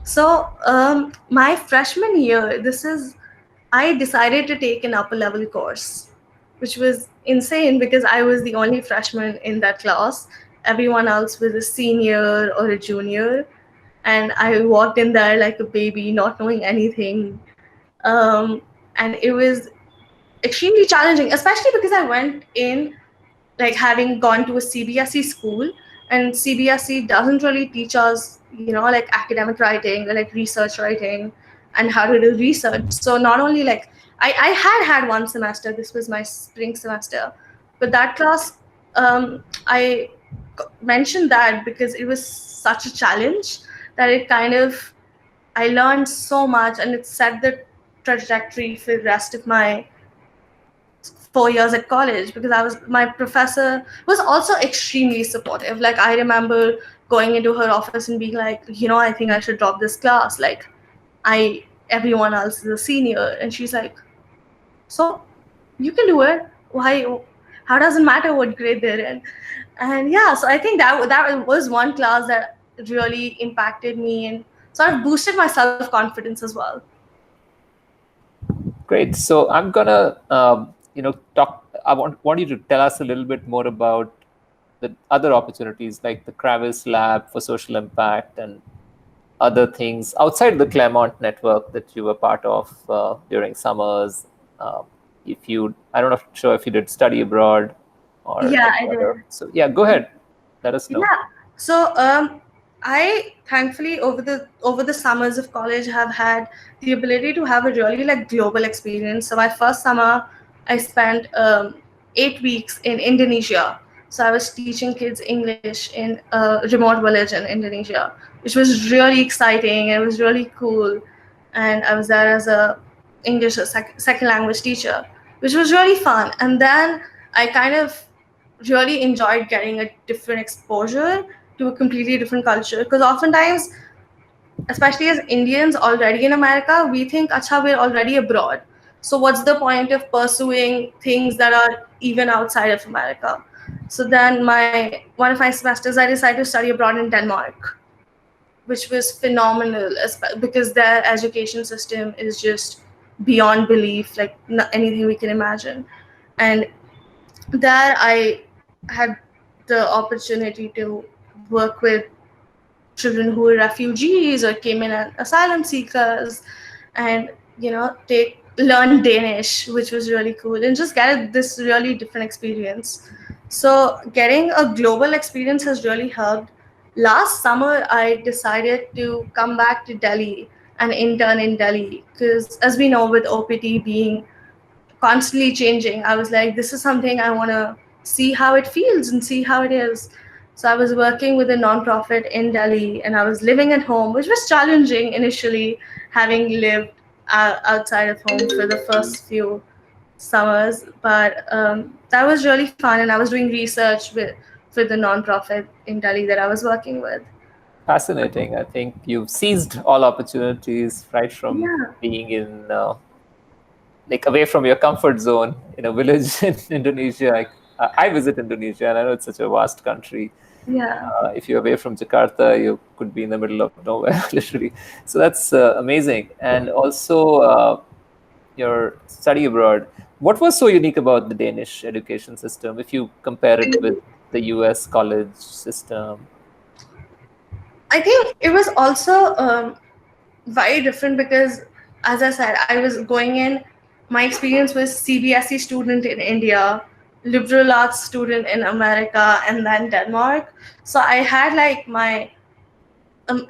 So my freshman year, I decided to take an upper level course, which was insane because I was the only freshman in that class. Everyone else was a senior or a junior, and I walked in there like a baby, not knowing anything. Um, and it was extremely challenging, especially because I went in like having gone to a CBSE school, and CBSE doesn't really teach us, like academic writing or like research writing and how to do research. So not only like I had one semester, this was my spring semester, but that class, I mentioned that because it was such a challenge that it kind of, I learned so much and it set the trajectory for the rest of my 4 years at college, because my professor was also extremely supportive. Like I remember going into her office and being like, I think I should drop this class. Like everyone else is a senior, and she's like, so you can do it. Why? How does it matter what grade they're in? And yeah, so I think that was one class that really impacted me and sort of boosted my self confidence as well. Great. So I'm gonna, talk. I want you to tell us a little bit more about the other opportunities, like the Kravis Lab for Social Impact and other things outside the Claremont network that you were part of during summers. I don't know, sure if you did study abroad or Yeah, any I did. other. So yeah, go ahead. Let us know. Yeah. So I thankfully over the summers of college have had the ability to have a really like global experience. So my first summer I spent 8 weeks in Indonesia. So I was teaching kids English in a remote village in Indonesia, which was really exciting. It was really cool, and I was there as a English second language teacher, which was really fun. And then I kind of really enjoyed getting a different exposure to a completely different culture, because oftentimes, especially as Indians already in America, we think acha, we're already abroad, so what's the point of pursuing things that are even outside of America? So then one of my semesters I decided to study abroad in Denmark, which was phenomenal, because their education system is just beyond belief, like anything we can imagine. And there I had the opportunity to work with children who were refugees or came in as asylum seekers, and take learn Danish, which was really cool, and just get this really different experience. So getting a global experience has really helped. Last summer I decided to come back to Delhi and intern in Delhi, because as we know, with OPT being constantly changing, I was like, this is something I want to see how it feels and see how it is. So I was working with a nonprofit in Delhi, and I was living at home, which was challenging initially, having lived outside of home for the first few summers. But that was really fun, and I was doing research for the nonprofit in Delhi that I was working with. Fascinating. I think you've seized all opportunities right from Yeah. being in like away from your comfort zone in a village in Indonesia. I visit Indonesia, and I know it's such a vast country. Yeah. If you're away from Jakarta, you could be in the middle of nowhere, literally. So that's amazing. And also, your study abroad. What was so unique about the Danish education system if you compare it with the US college system? I think it was also very different because, as I said, I was going in. My experience was CBSE student in India, liberal arts student in America, and then Denmark. So I had like my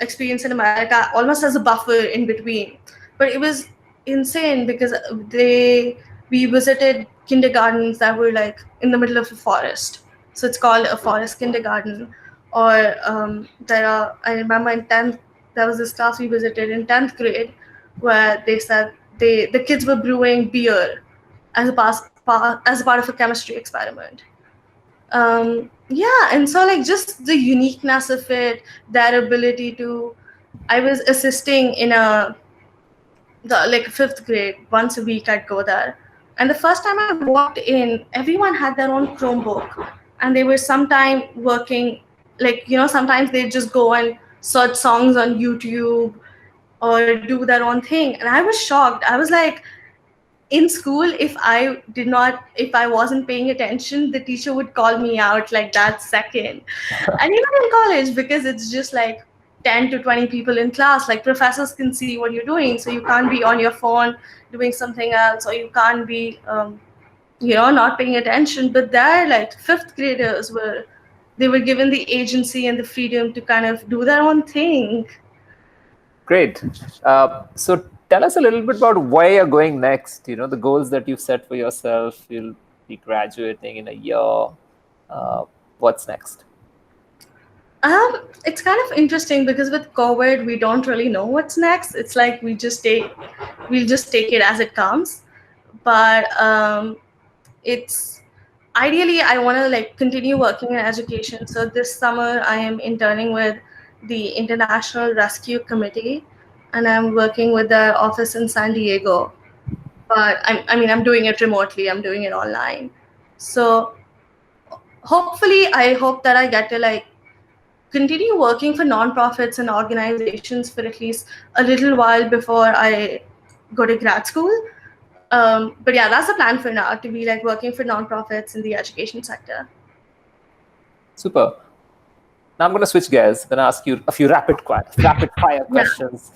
experience in America almost as a buffer in between. But it was insane because we visited kindergartens that were like in the middle of a forest. So it's called a forest kindergarten. Or I remember in 10th, there was this class we visited in 10th grade where they said the kids were brewing beer as a part of a chemistry experiment. Yeah, and so like just the uniqueness of it, their ability to, I was assisting in like fifth grade. Once a week I'd go there, and the first time I walked in, everyone had their own Chromebook, and they were sometime working, like sometimes they just go and search songs on YouTube, or do their own thing. And I was shocked. I was like, in school, if I wasn't paying attention, the teacher would call me out like that second. And even in college, because it's just like 10 to 20 people in class, like professors can see what you're doing, so you can't be on your phone doing something else, or you can't be not paying attention. But they're like fifth graders, they were given the agency and the freedom to kind of do their own thing. Great. So tell us a little bit about where you're going next. The goals that you've set for yourself. You'll be graduating in a year. What's next? It's kind of interesting because with COVID, we don't really know what's next. It's like we'll just take it as it comes. But it's ideally I want to like continue working in education. So this summer I am interning with the International Rescue Committee, and I'm working with their office in San Diego. But I'm doing it remotely. I'm doing it online. So hopefully, I hope that I get to like continue working for nonprofits and organizations for at least a little while before I go to grad school. But yeah, that's the plan for now, to be like working for nonprofits in the education sector. Super. Now I'm going to switch gears. I'm going to ask you a few rapid fire questions.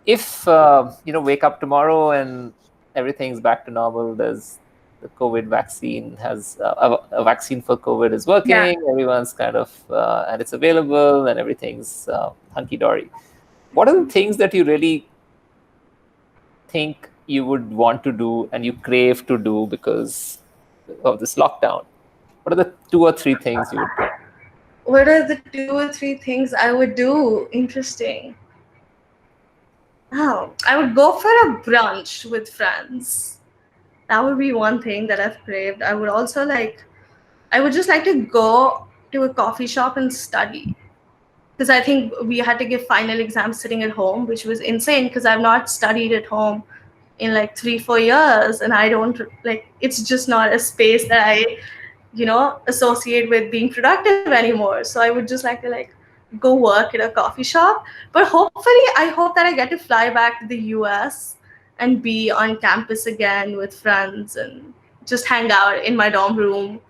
If wake up tomorrow and everything's back to normal, there's the COVID vaccine has a vaccine for COVID is working. Yeah. Everyone's kind of and it's available and everything's hunky dory. What are the things that you really think you would want to do and you crave to do because of this lockdown? What are the 2 or 3 things you would do? What are the 2 or 3 things I would do? Interesting. Oh, I would go for a brunch with friends. That would be one thing that I've craved. I would just like to go to a coffee shop and study. Because I think we had to give final exams sitting at home, which was insane because I've not studied at home in like 3-4 years, and I don't it's just not a space that I associate with being productive anymore. So I would just like to go work at a coffee shop. But hopefully I hope that I get to fly back to the US and be on campus again with friends and just hang out in my dorm room.